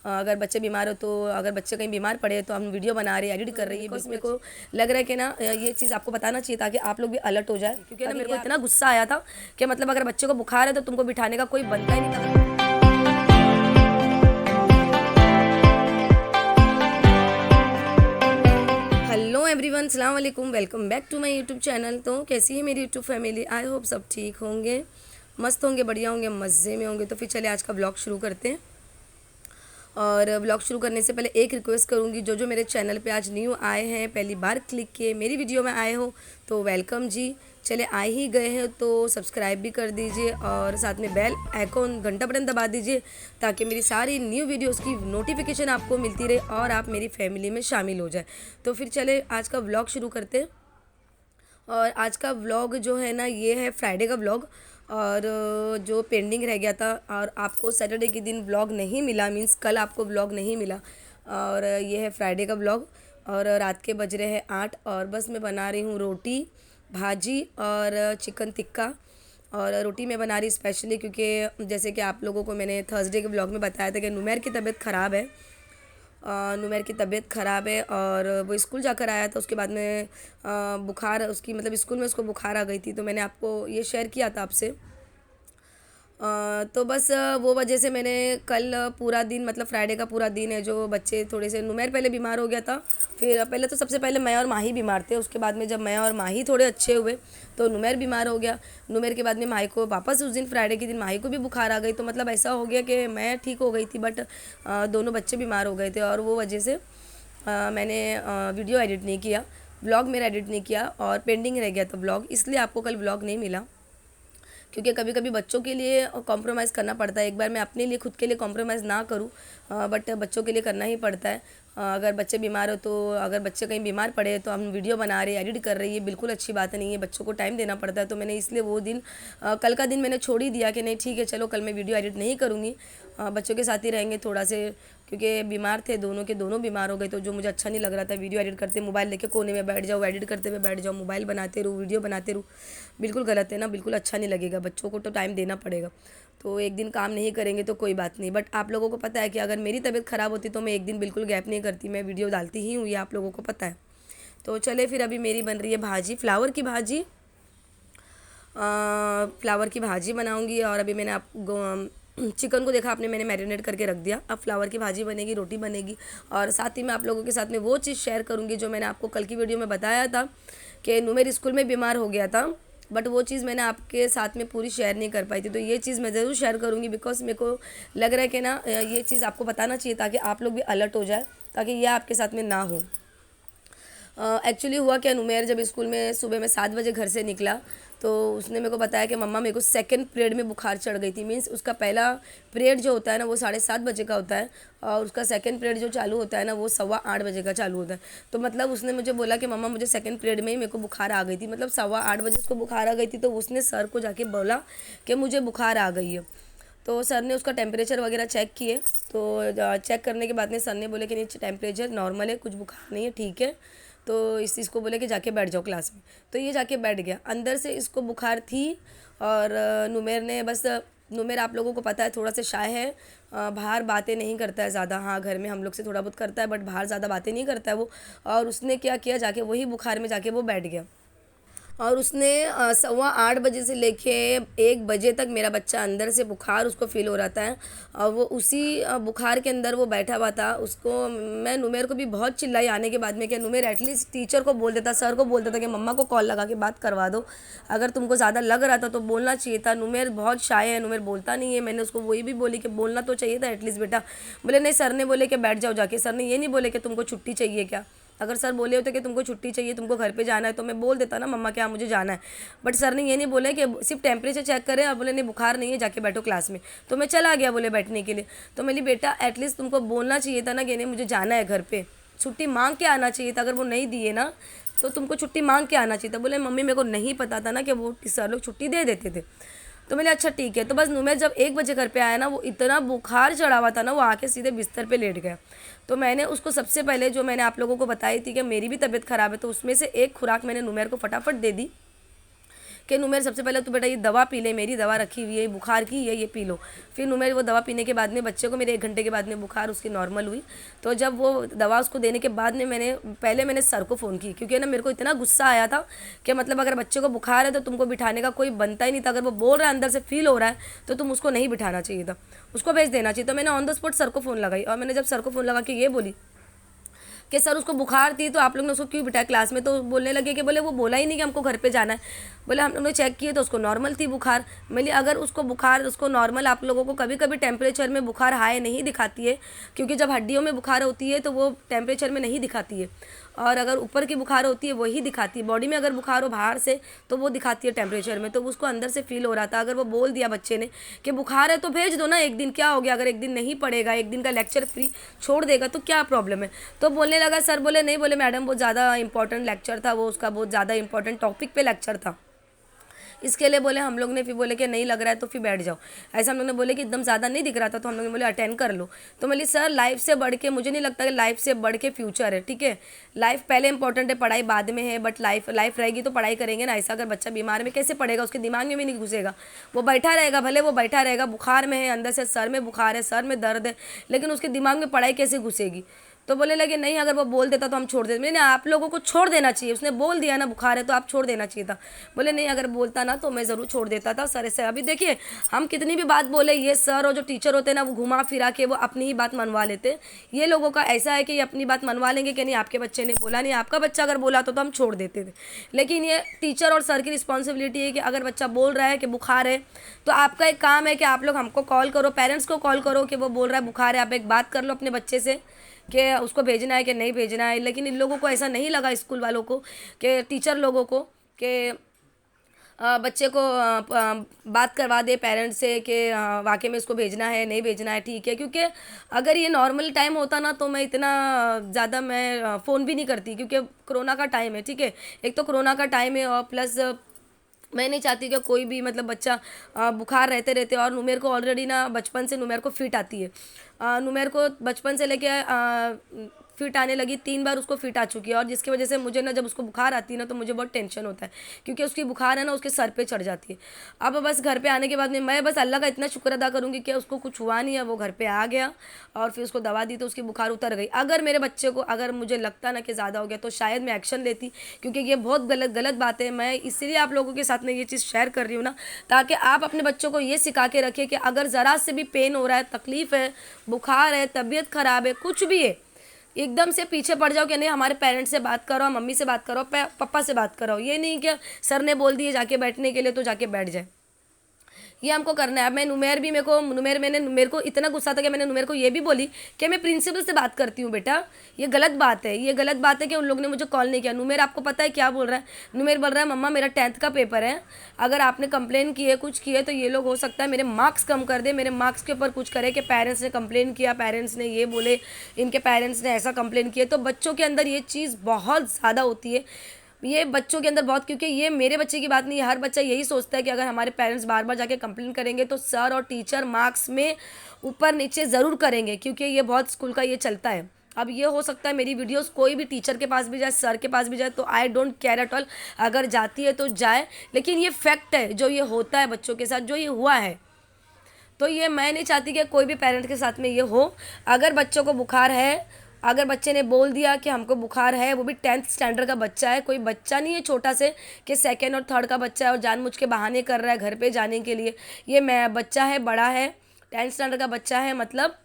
अगर बच्चे बीमार हो तो अगर बच्चे कहीं बीमार पड़े तो हम वीडियो बना रहे हैं, एडिट कर रही है। बिकॉज मेरे को लग रहा है कि ना ये चीज़ आपको बताना चाहिए ताकि आप लोग भी अलर्ट हो जाए, क्योंकि ना मेरे को इतना गुस्सा आया था कि मतलब अगर बच्चे को बुखार है तो तुमको बिठाने का कोई बनता ही नहीं था। हेलो एवरीवन, सलाम वालेकुम, welcome back to my YouTube channel. तो कैसी है मेरी यूट्यूब फैमिली? आई होप सब ठीक होंगे, मस्त होंगे, बढ़िया होंगे, मज़े में होंगे। तो फिर चले आज का ब्लॉग शुरू करते हैं। और ब्लॉग शुरू करने से पहले एक रिक्वेस्ट करूँगी, जो मेरे चैनल पे आज न्यू आए हैं, पहली बार क्लिक किए मेरी वीडियो में आए हो तो वेलकम जी। चले आ ही गए हैं तो सब्सक्राइब भी कर दीजिए और साथ में बेल आइकॉन घंटा बटन दबा दीजिए ताकि मेरी सारी न्यू वीडियोस की नोटिफिकेशन आपको मिलती रहे और आप मेरी फैमिली में शामिल हो जाए। तो फिर चले आज का व्लॉग शुरू करते हैं। और आज का व्लॉग जो है ना, ये है फ्राइडे का व्लॉग। और जो पेंडिंग रह गया था और आपको सैटरडे के दिन व्लॉग नहीं मिला, मीन्स कल आपको व्लॉग नहीं मिला, और ये है फ्राइडे का व्लॉग। और रात के बज रहे हैं 8 और बस मैं बना रही हूँ रोटी, भाजी और चिकन टिक्का। और रोटी मैं बना रही स्पेशली क्योंकि जैसे कि आप लोगों को मैंने थर्सडे के व्लॉग में बताया था कि नुमैर की तबीयत ख़राब है। नुमैर की तबीयत ख़राब है और वो स्कूल जाकर आया था। उसके बाद में बुखार उसकी, मतलब स्कूल में उसको बुखार आ गई थी, तो मैंने आपको ये शेयर किया था आपसे। तो बस वो वजह से मैंने कल पूरा दिन, मतलब फ्राइडे का पूरा दिन है जो बच्चे थोड़े से, नुमैर पहले बीमार हो गया था, फिर पहले तो सबसे पहले मैं और माही बीमार थे। उसके बाद में जब मैं और माही थोड़े अच्छे हुए तो नुमैर बीमार हो गया। नुमैर के बाद में माही को वापस उस दिन फ्राइडे के दिन माही को भी बुखार आ गई। तो मतलब ऐसा हो गया कि मैं ठीक हो गई थी बट दोनों बच्चे बीमार हो गए थे और वो वजह से मैंने वीडियो एडिट नहीं किया, व्लॉग मेरा एडिट नहीं किया और पेंडिंग रह गया था व्लॉग, इसलिए आपको कल व्लॉग नहीं मिला। क्योंकि कभी कभी बच्चों के लिए कॉम्प्रोमाइज़ करना पड़ता है। एक बार मैं अपने लिए, खुद के लिए कॉम्प्रोमाइज़ ना करूं, बट बच्चों के लिए करना ही पड़ता है। अगर बच्चे बीमार हो तो अगर बच्चे कहीं बीमार पड़े तो हम वीडियो बना रहे हैं, एडिट कर रही है, बिल्कुल अच्छी बात नहीं है। बच्चों को टाइम देना पड़ता है। तो मैंने इसलिए वो दिन, कल का दिन मैंने छोड़ ही दिया कि नहीं ठीक है चलो कल मैं वीडियो एडिट नहीं करूँगी, बच्चों के साथ ही रहेंगे थोड़ा से, क्योंकि बीमार थे दोनों के दोनों बीमार हो गए। तो जो मुझे अच्छा नहीं लग रहा था, वीडियो एडिट करते मोबाइल लेके कोने में बैठ जाओ, एडिट करते हुए बैठ जाओ, मोबाइल बनाते रहूँ, वीडियो बनाते रहूँ, बिल्कुल गलत है ना, बिल्कुल अच्छा नहीं लगेगा। बच्चों को तो टाइम देना पड़ेगा। तो एक दिन काम नहीं करेंगे तो कोई बात नहीं, बट आप लोगों को पता है कि अगर मेरी तबीयत ख़राब होती तो मैं एक दिन बिल्कुल गैप नहीं करती, मैं वीडियो डालती ही हूँ, ये आप लोगों को पता है। तो चले फिर अभी मेरी बन रही है भाजी, फ्लावर की भाजी। फ्लावर की भाजी बनाऊंगी और अभी मैंने चिकन को देखा आपने, मैंने मैरिनेट करके रख दिया। अब फ्लावर की भाजी बनेगी, रोटी बनेगी और साथ ही मैं आप लोगों के साथ में वो चीज़ शेयर करूंगी जो मैंने आपको कल की वीडियो में बताया था कि नुमैर स्कूल में बीमार हो गया था, बट वो चीज़ मैंने आपके साथ में पूरी शेयर नहीं कर पाई थी। तो ये चीज़ मैं ज़रूर शेयर करूँगी बिकॉज मेरे को लग रहा है कि ना ये चीज़ आपको बताना चाहिए ताकि आप लोग भी अलर्ट हो जाए, ताकि ये आपके साथ में ना हो। एक्चुअली हुआ क्या, नुमैर जब स्कूल में सुबह में 7 बजे घर से निकला तो उसने मेरे को बताया कि मम्मा मेरे को सेकंड पीरियड में बुखार चढ़ गई थी। मीन्स उसका पहला पीरियड जो होता है ना वो 7:30 बजे का होता है और उसका सेकंड पीरियड जो चालू होता है ना वो 8:15 बजे का चालू होता है। तो मतलब उसने मुझे बोला कि मम्मा मुझे सेकंड पीरियड में ही मेरे को बुखार आ गई थी, मतलब 8:15 बजे उसको बुखार आ गई थी। तो उसने सर को जाके बोला कि मुझे बुखार आ गई है। तो सर ने उसका टेम्परेचर वगैरह चेक किए, तो चेक करने के बाद में सर ने बोले कि नहीं टेम्परेचर नॉर्मल है, कुछ बुखार नहीं है, ठीक है। तो इस चीज़ को बोले कि जाके बैठ जाओ क्लास में। तो ये जाके बैठ गया, अंदर से इसको बुखार थी। और नुमैर ने बस, नुमैर आप लोगों को पता है थोड़ा सा शाय है, बाहर बातें नहीं करता है ज़्यादा। हाँ घर में हम लोग से थोड़ा बहुत करता है बट बाहर ज़्यादा बातें नहीं करता है वो। और उसने क्या किया, जाके वही बुखार में जाके वो बैठ गया और उसने 8:15 से लेके 1 बजे तक मेरा बच्चा अंदर से बुखार उसको फील हो रहा था और वो उसी बुखार के अंदर वो बैठा हुआ था। उसको मैं नुमैर को भी बहुत चिल्लाई आने के बाद में कि नुमैर एटलीस्ट टीचर को बोल देता, सर को बोल देता कि मम्मा को कॉल लगा के बात करवा दो, अगर तुमको ज़्यादा लग रहा था तो बोलना चाहिए था। नुमैर बहुत शाय है, नुमैर बोलता नहीं है। मैंने उसको वही भी बोली कि बोलना तो चाहिए था एटलीस्ट बेटा। बोले नहीं, सर ने बोले कि बैठ जाओ जाके, सर ने ये नहीं बोले कि तुमको छुट्टी चाहिए क्या। अगर सर बोले होते कि तुमको छुट्टी चाहिए, तुमको घर पे जाना है, तो मैं बोल देता ना मम्मा क्या मुझे जाना है। बट सर ने ये नहीं बोला कि सिर्फ टेम्परेचर चेक करें और बोले नहीं बुखार नहीं है, जाके बैठो क्लास में। तो मैं चला गया बोले बैठने के लिए। तो मेरी बेटा एटलीस्ट तुमको बोलना चाहिए था ना कि नहीं मुझे जाना है घर पे, छुट्टी मांग के आना चाहिए था। अगर वो नहीं दिए ना तो तुमको छुट्टी मांग के आना चाहिए था। बोले मम्मी मेरे को नहीं पता था ना कि वो सर लोग छुट्टी दे देते थे। तो मैंने अच्छा ठीक है। तो बस नुमैर जब 1 बजे घर पे आया ना, वो इतना बुखार चढ़ा हुआ था ना, वो आके सीधे बिस्तर पे लेट गया। तो मैंने उसको सबसे पहले, जो मैंने आप लोगों को बताई थी कि मेरी भी तबीयत ख़राब है, तो उसमें से एक खुराक मैंने नुमैर को फटाफट दे दी कि नुमेर सबसे पहले तो बेटा ये दवा पी ले, मेरी दवा रखी हुई है, बुखार की है, ये पी लो। फिर नुमेर वो दवा पीने के बाद में बच्चे को मेरे 1 घंटे के बाद में बुखार उसकी नॉर्मल हुई। तो जब वो दवा उसको देने के बाद में मैंने सर को फ़ोन की, क्योंकि ना मेरे को इतना गुस्सा आया था कि मतलब अगर बच्चे को बुखार है तो तुमको बिठाने का कोई बनता ही नहीं था। अगर वो बोल रहा है, अंदर से फील हो रहा है, तो तुम उसको नहीं बिठाना चाहिए था, उसको भेज देना चाहिए। तो मैंने ऑन द स्पॉट सर को फ़ोन लगाई, और मैंने जब सर को फ़ोन लगा के ये बोली कि सर उसको बुखार थी तो आप लोग ने उसको क्यों बिठाया क्लास में। तो बोलने लगे कि बोले वो बोला ही नहीं कि हमको घर पे जाना है। बोले हम लोग ने चेक किए तो उसको नॉर्मल थी बुखार। मैंने अगर उसको बुखार उसको नॉर्मल, आप लोगों को कभी कभी टेम्परेचर में बुखार हाई नहीं दिखाती है, क्योंकि जब हड्डियों में बुखार होती है तो वो टेम्परेचर में नहीं दिखाती है, और अगर ऊपर की बुखार होती है वही दिखाती है। बॉडी में अगर बुखार हो बाहर से तो वो दिखाती है टेम्परेचर में। तो उसको अंदर से फील हो रहा था। अगर वो बोल दिया बच्चे ने कि बुखार है तो भेज दो ना, एक दिन क्या हो गया, अगर एक दिन नहीं पढ़ेगा, एक दिन का लेक्चर फ्री छोड़ देगा तो क्या प्रॉब्लम है। तो बोलने लगा, सर बोले नहीं, बोले मैडम बहुत ज़्यादा इंपॉर्टेंट लेक्चर था वो, उसका बहुत ज़्यादा इंपॉर्टेंट टॉपिक पे लेक्चर था, इसके लिए बोले हम लोग ने फिर बोले कि नहीं लग रहा है तो फिर बैठ जाओ। ऐसा हम लोग ने बोले कि एकदम ज़्यादा नहीं दिख रहा था, तो हम लोग ने बोले अटेंड कर लो। तो बोली सर लाइफ से बढ़ के मुझे नहीं लगता कि लाइफ से बढ़ के फ्यूचर है, ठीक है। लाइफ पहले इंपॉर्टेंट है, पढ़ाई बाद में है, बट लाइफ रहेगी तो पढ़ाई करेंगे ना। ऐसा अगर बच्चा बीमार में कैसे पढ़ेगा, उसके दिमाग में भी नहीं घुसेगा, वो बैठा रहेगा, भले वो बैठा रहेगा, बुखार में है, अंदर से सर में बुखार है, सर में दर्द है, लेकिन उसके दिमाग में पढ़ाई कैसे घुसेगी। तो बोले लगे नहीं, अगर वो बोल देता तो हम छोड़ देते। मैंने आप लोगों को छोड़ देना चाहिए, उसने बोल दिया ना बुखार है तो आप छोड़ देना चाहिए था। बोले नहीं, अगर बोलता ना तो मैं ज़रूर छोड़ देता था सर से। अभी देखिए हम कितनी भी बात बोले, ये सर और जो टीचर होते हैं ना वो घुमा फिरा के वो अपनी ही बात मनवा लेते। ये लोगों का ऐसा है कि ये अपनी बात मनवा लेंगे कि नहीं आपके बच्चे ने बोला नहीं, आपका बच्चा अगर बोला तो हम छोड़ देते थे। लेकिन ये टीचर और सर की रिस्पॉन्सिबिलिटी है कि अगर बच्चा बोल रहा है कि बुखार है तो आपका एक काम है कि आप लोग हमको कॉल करो, पेरेंट्स को कॉल करो कि वो बोल रहा है बुखार है, आप एक बात कर लो अपने बच्चे से कि उसको भेजना है कि नहीं भेजना है। लेकिन इन लोगों को ऐसा नहीं लगा, स्कूल वालों को, कि टीचर लोगों को, कि बच्चे को बात करवा दे पेरेंट्स से कि वाकई में इसको भेजना है नहीं भेजना है, ठीक है। क्योंकि अगर ये नॉर्मल टाइम होता ना तो मैं इतना ज़्यादा मैं फ़ोन भी नहीं करती, क्योंकि कोरोना का टाइम है, ठीक है। एक तो कोरोना का टाइम है, और प्लस मैं नहीं चाहती कि कोई भी मतलब बच्चा बुखार रहते रहते, और नुमेर को ऑलरेडी ना बचपन से नुमेर को फिट आती है। नुमेर को बचपन से लेके फिट आने लगी, 3 बार उसको फिट आ चुकी है, और जिसकी वजह से मुझे ना जब उसको बुखार आती है ना तो मुझे बहुत टेंशन होता है, क्योंकि उसकी बुखार है ना उसके सर पे चढ़ जाती है। अब बस घर पे आने के बाद में मैं बस अल्लाह का इतना शुक्र अदा करूँगी कि उसको कुछ हुआ नहीं है, वो घर पे आ गया और फिर उसको दवा दी तो उसकी बुखार उतर गई। अगर मेरे बच्चे को अगर मुझे लगता ना कि ज़्यादा हो गया तो शायद मैं एक्शन लेती, क्योंकि ये बहुत गलत बात है। मैं इसीलिए आप लोगों के साथ में ये चीज़ शेयर कर रही हूँ ना, ताकि आप अपने बच्चों को ये सिखा के रखें कि अगर ज़रा से भी पेन हो रहा है, तकलीफ़ है, बुखार है, तबीयत ख़राब है, कुछ भी है, एकदम से पीछे पड़ जाओ कि नहीं हमारे पेरेंट्स से बात करो, मम्मी से बात करो, पापा से बात करो। ये नहीं कि सर ने बोल दिए जाके बैठने के लिए तो जाके बैठ जाए, ये हमको करना है। अब मैं नुमेर भी मेरे को इतना गुस्सा था कि मैंने नुमेर को ये भी बोली कि मैं प्रिंसिपल से बात करती हूँ बेटा, ये गलत बात है, ये गलत बात है कि उन लोग ने मुझे कॉल नहीं किया। नुमेर आपको पता है क्या बोल रहा है, नुमेर बोल रहा है मम्मा मेरा 10th का पेपर है, अगर आपने कंप्लेन की है कुछ किया है तो ये लोग हो सकता है मेरे मार्क्स कम कर दे, मेरे मार्क्स के ऊपर कुछ करे कि पेरेंट्स ने कंप्लेन किया, पेरेंट्स ने ये बोले, इनके पेरेंट्स ने ऐसा कंप्लेन किया। तो बच्चों के अंदर ये चीज़ बहुत ज़्यादा होती है, ये बच्चों के अंदर बहुत, क्योंकि ये मेरे बच्चे की बात नहीं है, हर बच्चा यही सोचता है कि अगर हमारे पेरेंट्स बार बार जाके कंप्लेन करेंगे तो सर और टीचर मार्क्स में ऊपर नीचे ज़रूर करेंगे, क्योंकि ये बहुत स्कूल का ये चलता है। अब ये हो सकता है मेरी वीडियोस कोई भी टीचर के पास भी जाए, सर के पास भी जाए, तो I don't care at all, अगर जाती है तो जाए, लेकिन ये फैक्ट है जो ये होता है बच्चों के साथ, जो ये हुआ है। तो ये मैं नहीं चाहती कि कोई भी पेरेंट के साथ में ये हो। अगर बच्चों को बुखार है, अगर बच्चे ने बोल दिया कि हमको बुखार है, वो भी 10th स्टैंडर्ड का बच्चा है, कोई बच्चा नहीं है छोटा से कि 2nd और 3rd का बच्चा है और जानबूझ के बहाने कर रहा है घर पे जाने के लिए। ये मैं बच्चा है, बड़ा है, 10th स्टैंडर्ड का बच्चा है, मतलब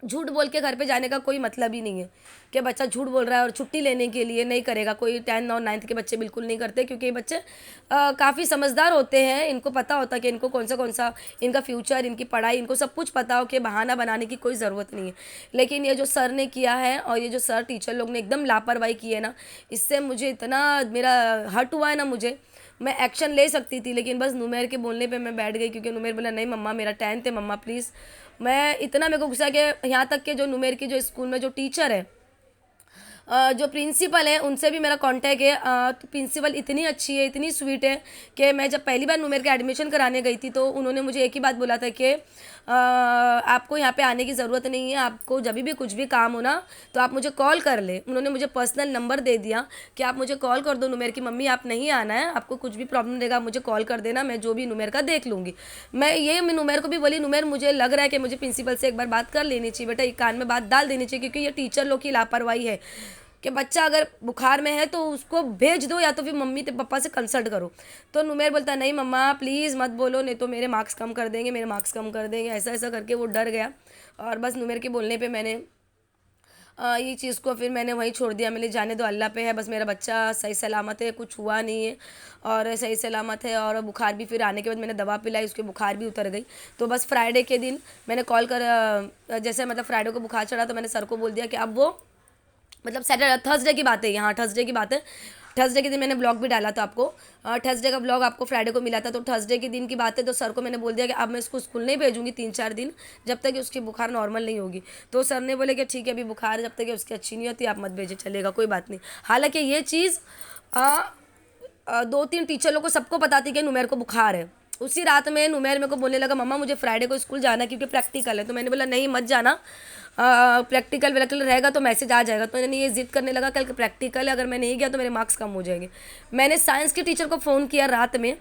झूठ बोल के घर पे जाने का कोई मतलब ही नहीं है कि बच्चा झूठ बोल रहा है और छुट्टी लेने के लिए नहीं करेगा। कोई 10th और 9th के बच्चे बिल्कुल नहीं करते, क्योंकि ये बच्चे काफ़ी समझदार होते हैं, इनको पता होता है कि इनको कौन सा इनका फ्यूचर, इनकी पढ़ाई, इनको सब कुछ पता हो कि बहाना बनाने की कोई ज़रूरत नहीं है। लेकिन ये जो सर ने किया है और ये जो सर टीचर लोग ने एकदम लापरवाही की है ना, इससे मुझे इतना मेरा हर्ट हुआ है ना, मुझे मैं एक्शन ले सकती थी लेकिन बस नुमेर के बोलने पे मैं बैठ गई, क्योंकि नुमेर बोला नहीं मम्मा मेरा 10th है मम्मा प्लीज़। मैं इतना मेरे को गुस्सा कि यहाँ तक कि जो नुमेर की जो स्कूल में जो टीचर है जो प्रिंसिपल है उनसे भी मेरा कांटेक्ट है। तो प्रिंसिपल इतनी अच्छी है, इतनी स्वीट है कि मैं जब पहली बार नुमेर के एडमिशन कराने गई थी तो उन्होंने मुझे एक ही बात बोला था कि आपको यहाँ पे आने की ज़रूरत नहीं है, आपको जब भी कुछ भी काम हो ना तो आप मुझे कॉल कर ले। उन्होंने मुझे पर्सनल नंबर दे दिया कि आप मुझे कॉल कर दो नुमेर की मम्मी, आप नहीं आना है, आपको कुछ भी प्रॉब्लम रहेगा मुझे कॉल कर देना, मैं जो भी नुमेर का देख लूँगी। मैं नुमेर को भी बोली, नुमेर मुझे लग रहा है कि मुझे प्रिंसिपल से एक बार बात कर लेनी चाहिए बेटा, एक कान में बात डाल देनी चाहिए, क्योंकि ये टीचर लोग की लापरवाही है कि बच्चा अगर बुखार में है तो उसको भेज दो या तो फिर मम्मी पापा से कंसल्ट करो। तो नुमेर बोलता नहीं मम्मा प्लीज़ मत बोलो, नहीं तो मेरे मार्क्स कम कर देंगे, मेरे मार्क्स कम कर देंगे, ऐसा ऐसा करके वो डर गया। और बस नुमेर के बोलने पे मैंने ये चीज़ को फिर मैंने वहीं छोड़ दिया। मैंने जाने दो, अल्लाह पे है, बस मेरा बच्चा सही सलामत है, कुछ हुआ नहीं है और सही सलामत है। और बुखार भी फिर आने के बाद मैंने दवा पिलाई, उसके बुखार भी उतर गई। तो बस फ्राइडे के दिन मैंने कॉल कर, जैसे मतलब फ्राइडे को बुखार चढ़ा तो मैंने सर को बोल दिया कि अब वो मतलब थर्सडे की बात है, यहाँ थर्सडे की बात है, थर्सडे के दिन मैंने ब्लॉग भी डाला था आपको, थर्सडे का ब्लॉग आपको फ्राइडे को मिला था। तो थर्सडे के दिन की बात है, तो सर को मैंने बोल दिया कि अब मैं इसको स्कूल नहीं भेजूँगी 3-4 दिन जब तक कि उसकी बुखार नॉर्मल नहीं होगी। तो सर ने बोले कि ठीक है, अभी बुखार जब तक कि उसकी अच्छी नहीं होती आप मत भेजे, चलेगा कोई बात नहीं। हालांकि ये चीज़ 2-3 टीचर लोग को सबको पता थी कि नुमेर को बुखार है। उसी रात में नुमेर मेरे को बोलने लगा मम्मा मुझे फ्राइडे को स्कूल जाना है क्योंकि प्रैक्टिकल है। तो मैंने बोला नहीं मत जाना, प्रैक्टिकल व्रैक्टिकल रहेगा तो मैसेज आ जाएगा। तो मैंने ये जिद करने लगा कल प्रैक्टिकल है, अगर मैं नहीं गया तो मेरे मार्क्स कम हो जाएंगे। मैंने साइंस के टीचर को फ़ोन किया रात में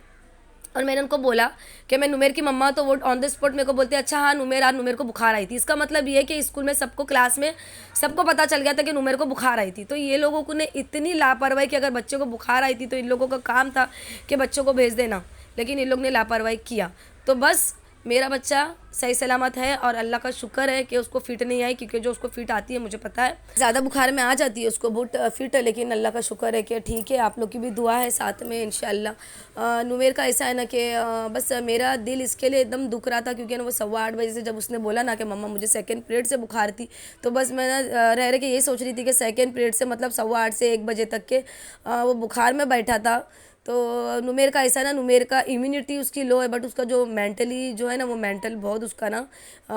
और मैंने उनको बोला कि मैं नुमेर की मम्मा, तो वो ऑन द स्पॉट मेरे को बोलते अच्छा हाँ नुमेर, आज नुमेर को बुखार आई थी। इसका मतलब ये है कि स्कूल में सबको, क्लास में सबको पता चल गया था कि नुमेर को बुखार आई थी। तो ये लोगों को ने इतनी लापरवाही कि अगर बच्चे को बुखार आई थी तो इन लोगों का काम था कि बच्चों को भेज देना, लेकिन इन लोग ने लापरवाही किया। तो बस मेरा बच्चा सही सलामत है और अल्लाह का शुक्र है कि उसको फिट नहीं आई, क्योंकि जो उसको फिट आती है मुझे पता है ज़्यादा बुखार में आ जाती है उसको बहुत फिट है, लेकिन अल्लाह का शुक्र है कि ठीक है। आप लोग की भी दुआ है साथ में इंशाल्लाह। नुमेर का ऐसा है ना कि बस मेरा दिल इसके लिए एकदम दुख रहा था क्योंकि ना वो 8:15 बजे से जब उसने बोला ना कि मम्मा मुझे सेकेंड पीरियड से बुखार थी, तो बस मैं रह रहे के यही सोच रही थी कि सेकेंड पीरियड से मतलब 8:15 से 1 बजे तक के वो बुखार में बैठा था। तो नुमेर का ऐसा ना, नुमेर का इम्यूनिटी उसकी लो है, बट उसका जो मेंटली जो है ना वो मेंटल बहुत उसका ना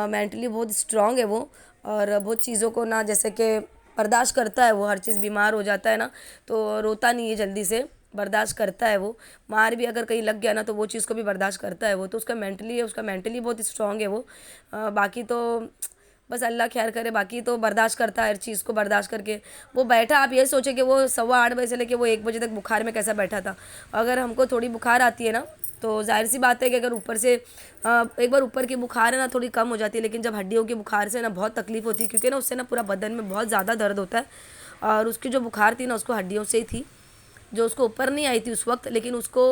मेंटली बहुत स्ट्रांग है वो, और बहुत चीज़ों को ना जैसे कि बर्दाश्त करता है वो, हर चीज़ बीमार हो जाता है ना तो रोता नहीं है जल्दी से, बर्दाश्त करता है वो। मार भी अगर कहीं लग गया ना तो वो चीज़ को भी बर्दाश्त करता है वो, तो उसका मेंटली है, उसका मेंटली बहुत स्ट्रांग है वो। बाकी तो बस अल्लाह खैर करे, बाकी तो बर्दाश्त करता है हर चीज़ को, बर्दाश्त करके वो बैठा। आप ये सोचे कि वो 8:15 बजे से लेके वो 1 बजे तक बुखार में कैसा बैठा था। अगर हमको थोड़ी बुखार आती है ना तो जाहिर सी बात है कि अगर ऊपर से एक बार ऊपर की बुखार है ना थोड़ी कम हो जाती है, लेकिन जब हड्डियों की बुखार से ना बहुत तकलीफ़ होती है, क्योंकि ना उससे ना पूरा बदन में बहुत ज़्यादा दर्द होता है। और उसकी जो बुखार थी ना उसको हड्डियों से ही थी, जो उसको ऊपर नहीं आई थी उस वक्त, लेकिन उसको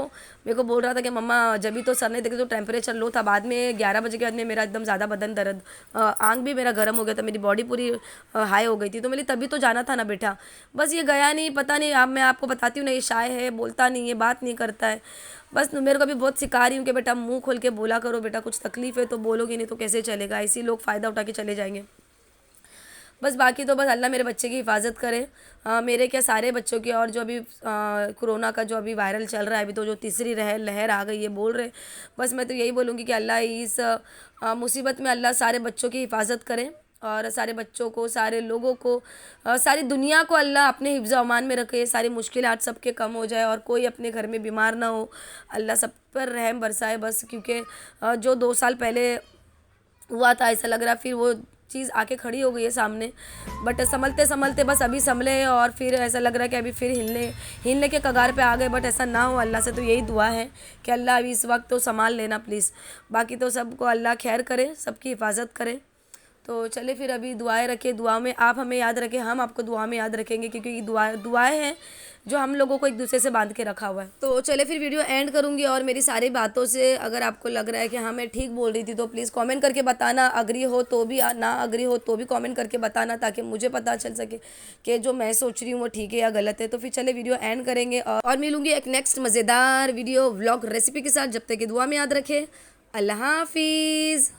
मेरे को बोल रहा था कि मम्मा जब भी तो सर ने देखे तो टेम्परेचर लो था, बाद में 11 बजे के बाद में मेरा एकदम ज़्यादा बदन दर्द, आंख भी मेरा गर्म हो गया था, मेरी बॉडी पूरी हाई हो गई थी। तो मेरी तभी तो जाना था ना बेटा, बस ये गया नहीं, पता नहीं। अब मैं आपको बताती हूँ ना, ये शाय है, बोलता नहीं है, बात नहीं करता है। बस मेरे को भी बहुत सिखा रही हूँ कि बेटा मुँह खोल के बोला करो बेटा, कुछ तकलीफ़ है तो बोलोगे, नहीं तो कैसे चलेगा, ऐसे लोग फ़ायदा उठा के चले जाएंगे। बस बाकी तो बस अल्लाह मेरे बच्चे की हिफाजत करे, मेरे क्या सारे बच्चों की। और जो अभी कोरोना का जो अभी वायरल चल रहा है, अभी तो जो तीसरी लहर आ गई है बोल रहे, बस मैं तो यही बोलूँगी कि अल्लाह इस मुसीबत में अल्लाह सारे बच्चों की हिफाजत करे और सारे बच्चों को, सारे लोगों को, सारी दुनिया को अल्लाह अपने हिफ्ज़ अमान में रखे, सारी मुश्किलात सबके कम हो जाए और कोई अपने घर में बीमार ना हो, अल्लाह सब पर रहम बरसाए बस। क्योंकि जो 2 साल पहले हुआ था ऐसा लग रहा फिर वो चीज़ आके खड़ी हो गई है सामने, बट संभलते संभलते बस अभी संभले और फिर ऐसा लग रहा है कि अभी फिर हिलने के कगार पे आ गए, बट ऐसा ना हो। अल्लाह से तो यही दुआ है कि अल्लाह अभी इस वक्त तो संभाल लेना प्लीज़। बाकी तो सबको अल्लाह खैर करे, सबकी हिफाजत करे। तो चले फिर अभी दुआएं रखें, दुआ में आप हमें याद रखें, हम आपको दुआ में याद रखेंगे, क्योंकि दुआएं हैं जो हम लोगों को एक दूसरे से बांध के रखा हुआ है। तो चले फिर वीडियो एंड करूँगी, और मेरी सारी बातों से अगर आपको लग रहा है कि हाँ मैं ठीक बोल रही थी तो प्लीज़ कमेंट करके बताना, अग्री हो तो भी, ना अग्री हो तो भी कमेंट करके बताना, ताकि मुझे पता चल सके कि जो मैं सोच रही हूँ वो ठीक है या गलत है। तो फिर चले वीडियो एंड करेंगे और मिलूँगी एक नेक्स्ट मज़ेदार वीडियो व्लॉग रेसिपी के साथ। जब तक कि दुआ में याद रखें, अल्लाह हाफिज़।